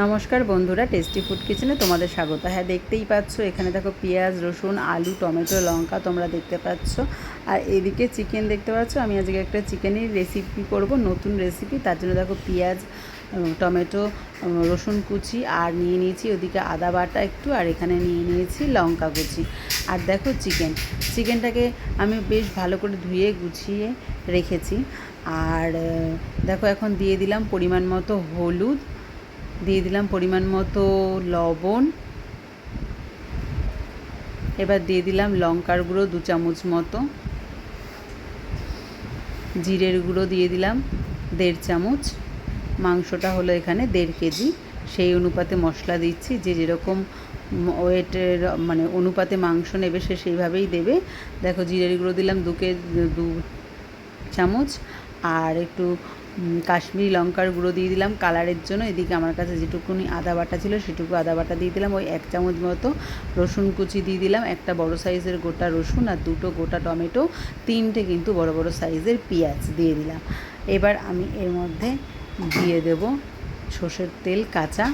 নমস্কার বন্ধুরা, tasty food কিচেনে তোমাদের স্বাগত। হ্যাঁ, দেখতেই পাচ্ছ এখানে দেখো পেঁয়াজ, রসুন, আলু, টমেটো, লঙ্কা তোমরা দেখতে পাচ্ছ। আর এদিকে চিকেন দেখতে পাচ্ছ। আমি আজকে একটা চিকেনের রেসিপি করব, নতুন রেসিপি। তার জন্য দেখো পেঁয়াজ, টমেটো, রসুন কুচি আর নিয়ে নিয়েছি ওদিকে আদা বাটা একটু, আর এখানে নিয়ে নিয়েছি লঙ্কা কুচি। আর দেখো চিকেনটাকে আমি বেশ ভালো করে ধুয়ে গুছিয়ে রেখেছি। আর দেখো এখন দিয়ে দিলাম পরিমাণ মতো হলুদ, দিয়ে দিলাম পরিমাণ মতো লবণ, এবার দিয়ে দিলাম লঙ্কার গুঁড়ো 2 চামচ মতো, জিরের গুঁড়ো দিয়ে দিলাম 1.5 চামচ। মাংসটা হলো এখানে 1.5 কেজি, সেই অনুপাতে মশলা দিচ্ছি। যে যেরকম ওয়েটের মানে অনুপাতে মাংস নেবে সে সেইভাবেই দেবে। দেখো জিরের গুঁড়ো দিলাম 2 চামচ, আর একটু কাশ্মীরি লঙ্কার গুঁড়ো দিয়ে দিলাম কালারের জন্য। এদিকে আমার কাছে যেটুকুনি আদা বাটা ছিল সেটুকু আদা বাটা দিয়ে দিলাম। ওই 1 চামচ মতো রসুন কুচি দিয়ে দিলাম, একটা বড় সাইজের গোটা রসুন আর 2টো গোটা টমেটো, 3টে কিন্তু বড় বড় সাইজের পেঁয়াজ দিয়ে দিলাম। এবার আমি এর মধ্যে দিয়ে দেব সর্ষের তেল কাঁচা,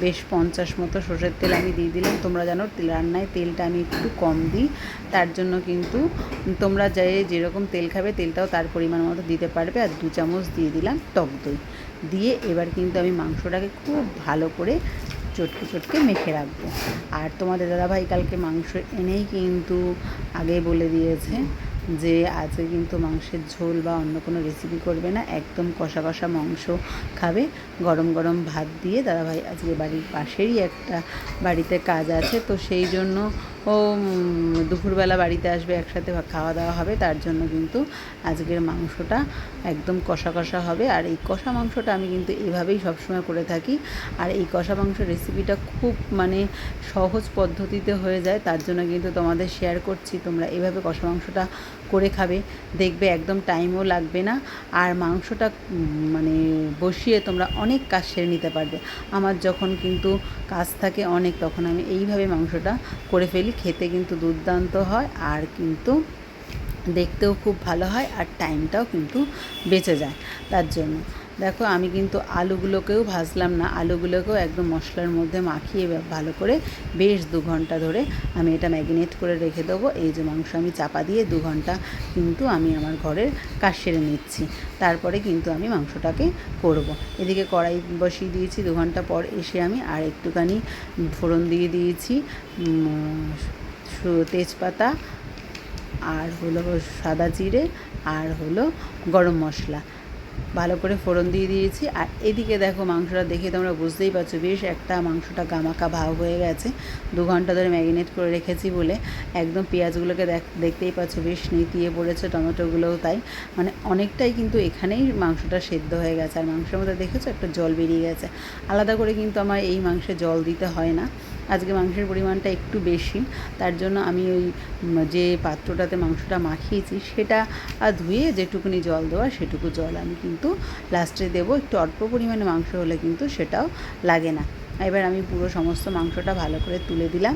বেশ 50 মতো সর্ষের তেল আমি দিয়ে দিলাম। তোমরা জানো রান্নায় তেলটা আমি একটু কম দিই, তার জন্য কিন্তু তোমরা যেরকম তেল খাবে তেলটাও তার পরিমাণ মতো দিতে পারবে। আর 2 চামচ দিয়ে দিলাম টক দই দিয়ে এবার কিন্তু আমি মাংসটাকে খুব ভালো করে চটকে মেখে রাখবো। আর তোমাদের দাদাভাই কালকে মাংস এনেই কিন্তু আগেই বলে দিয়েছে যে আজকে কিন্তু মাংসের ঝোল বা অন্য কোনো রেসিপি করবে না, একদম কষা কষা মাংস খাবে গরম গরম ভাত দিয়ে। দাদাভাই আজকে বাড়ির পাশেরই একটা বাড়িতে কাজ আছে, তো সেই জন্য ও দুপুরবেলা বাড়িতে আসবে, একসাথে খাওয়া দাওয়া হবে। তার জন্য কিন্তু আজকের মাংসটা একদম কষা কষা হবে। আর এই কষা মাংসটা আমি কিন্তু এভাবেই সবসময় করে থাকি। আর এই কষা মাংস রেসিপিটা খুব মানে সহজ পদ্ধতিতে হয়ে যায়, তার জন্য কিন্তু তোমাদের শেয়ার করছি। তোমরা এভাবে কষা মাংসটা করে খাবে, দেখবে একদম টাইমও লাগবে না। আর মাংসটা মানে বসিয়ে তোমরা অনেক কাজ সেরে নিতে পারবে। আমার যখন কিন্তু কাজ থাকে অনেক, তখন আমি এইভাবে মাংসটা করে ফেলি। খেতে কিন্তু দুর্দান্ত হয়, আর কিন্তু দেখতেও খুব ভালো হয়, আর টাইমটাও কিন্তু বেঁচে যায়। তার জন্য দেখো আমি কিন্তু আলুগুলোকেও ভাজলাম না, আলুগুলোকেও একদম মশলার মধ্যে মাখিয়ে ভালো করে বেশ 2 ঘন্টা ধরে আমি এটা ম্যারিনেট করে রেখে দেবো। এই যে মাংস আমি চাপা দিয়ে 2 ঘন্টা কিন্তু আমি আমার ঘরের কাজ সেরে নিচ্ছি, তারপরে কিন্তু আমি মাংসটাকে করব। এদিকে কড়াই বসিয়ে দিয়েছি। 2 ঘন্টা পর এসে আমি আর একটুখানি ফোড়ন দিয়ে দিয়েছি, তেজপাতা, আর হলো সাদা জিরে, আর হলো গরম মশলা, ভালো করে ফোড়ন দিয়ে দিয়েছি। আর এদিকে দেখো মাংসটা দেখে তোমরা বুঝতেই পারছো বেশ একটা মাংসটা গামাখা ভাব হয়ে গেছে। 2 ঘন্টা ধরে ম্যারিনেট করে রেখেছি বলে একদম পেঁয়াজগুলোকে দেখতেই পাচ্ছ বেশ নেতিয়ে পড়েছে, টমেটোগুলোও তাই, মানে অনেকটাই কিন্তু এখানেই মাংসটা সেদ্ধ হয়ে গেছে। আর মাংসের মধ্যে দেখেছো একটা জল বেরিয়ে গেছে। আলাদা করে কিন্তু আমার এই মাংসে জল দিতে হয় না, আজকে মাংসের পরিমাণটা একটু বেশি, তার জন্য আমি ওই যে পাত্রটাতে মাংসটা মাখিয়েছি সেটা ধুয়ে যেটুকুনি জল দেওয়া সেটুকু জল আমি কিন্তু লাস্টে দেবো। একটু অল্প পরিমাণে মাংস হলে কিন্তু সেটাও লাগে না। এবার আমি পুরো সমস্ত মাংসটা ভালো করে তুলে দিলাম,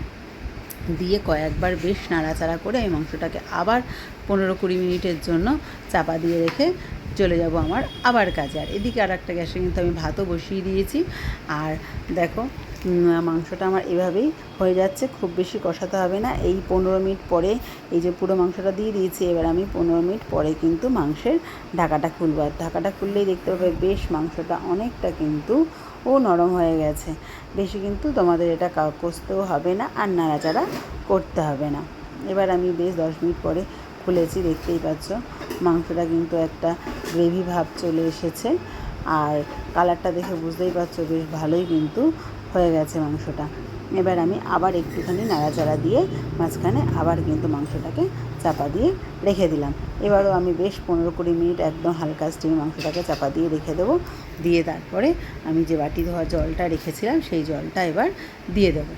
দিয়ে কয়েকবার বেশ নাড়াচাড়া করে আমি মাংসটাকে আবার 15-20 মিনিটের জন্য চাপা দিয়ে রেখে চলে যাব আমার আবার কাজে। আর এদিকে আর একটা গ্যাসে কিন্তু আমি ভাতও বসিয়ে দিয়েছি। আর দেখো মাংসটা আমার এভাবেই হয়ে যাচ্ছে, খুব বেশি কষাতে হবে না। এই 15 মিনিট পরে এই যে পুরো মাংসটা দিয়ে দিয়েছি, এবার আমি 15 মিনিট পরে কিন্তু মাংসের ঢাকাটা খুলব। আর ঢাকাটা খুললেই দেখতে পাবে বেশ মাংসটা অনেকটা কিন্তু নরম হয়ে গেছে। বেশি কিন্তু তোমাদের এটা কষতেও হবে না, আর নাড়াচাড়া করতে হবে না। এবার আমি বেশ 10 মিনিট পরে খুলেছি, দেখতেই পাচ্ছ মাংসটা কিন্তু একটা গ্রেভি ভাব চলে এসেছে। আর কালারটা দেখে বুঝতেই পারছো বেশ ভালোই কিন্তু হয়ে গেছে মাংসটা। এবার আমি আবার একটুখানি নাড়াচাড়া দিয়ে মাঝখানে আবার কিন্তু মাংসটাকে চাপা দিয়ে রেখে দিলাম। এবারও আমি বেশ 15-20 মিনিট একদম হালকা স্টিমে মাংসটাকে চাপা দিয়ে রেখে দেবো। দিয়ে তারপরে আমি যে বাটি ধোয়া জলটা রেখেছিলাম সেই জলটা এবার দিয়ে দেবো।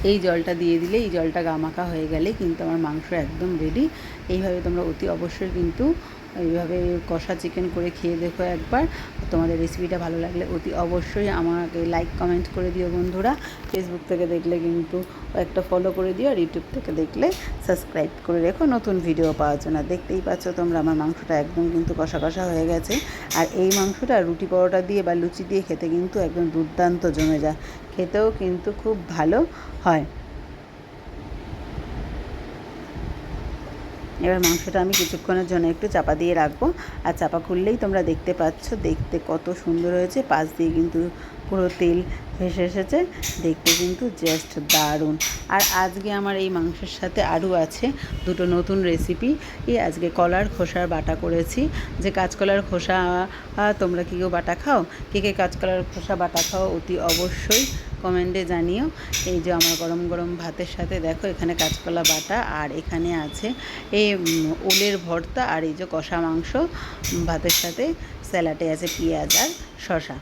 এই জলটা দিয়ে দিলে, এই জলটা গামাখা হয়ে গেলে কিন্তু আমার মাংস একদম রেডি। এইভাবে তোমরা অতি অবশ্যই কিন্তু এইভাবে কষা চিকেন করে খেয়ে দেখো একবার। তোমাদের রেসিপিটা ভালো লাগলে অতি অবশ্যই আমাকে লাইক কমেন্ট করে দিও বন্ধুরা। ফেসবুক থেকে দেখলে কিন্তু একটা ফলো করে দিও, আর ইউটিউব থেকে দেখলে সাবস্ক্রাইব করে রেখো নতুন ভিডিও পাওয়ার জন্য। দেখতেই পাচ্ছ তোমরা আমার মাংসটা একদম কিন্তু কষা কষা হয়ে গেছে। আর এই মাংসটা রুটি পরোটা দিয়ে বা লুচি দিয়ে খেতে কিন্তু একদম দুর্দান্ত জমে যায়, খেতেও কিন্তু খুব ভালো হয়। এবার মাংসটা আমি কিছুক্ষণের জন্য একটু চাপা দিয়ে রাখবো, আর চাপা খুললেই তোমরা দেখতে পাচ্ছ দেখতে কত সুন্দর হয়েছে। পাশ দিয়ে কিন্তু পুরো তেল ভেসে এসেছে, দেখতে কিন্তু জাস্ট দারুণ। আর আজকে আমার এই মাংসের সাথে আরও আছে দুটো নতুন রেসিপি। আজকে কলার খোসার বাটা করেছি। যে কাঁচকলার খোসা তোমরা কি কেউ বাটা খাও? কে কাঁচকলার খোসা বাটা খাও অতি অবশ্যই কমেন্টে জানিও। এই যে আমার গরম গরম ভাতের সাথে দেখো এখানে কাঁচকলা বাটা, আর এখানে আছে এই ওলের ভর্তা, আর এই যে কষা মাংস। ভাতের সাথে স্যালাডে আছে পেঁয়াজ আর শসা।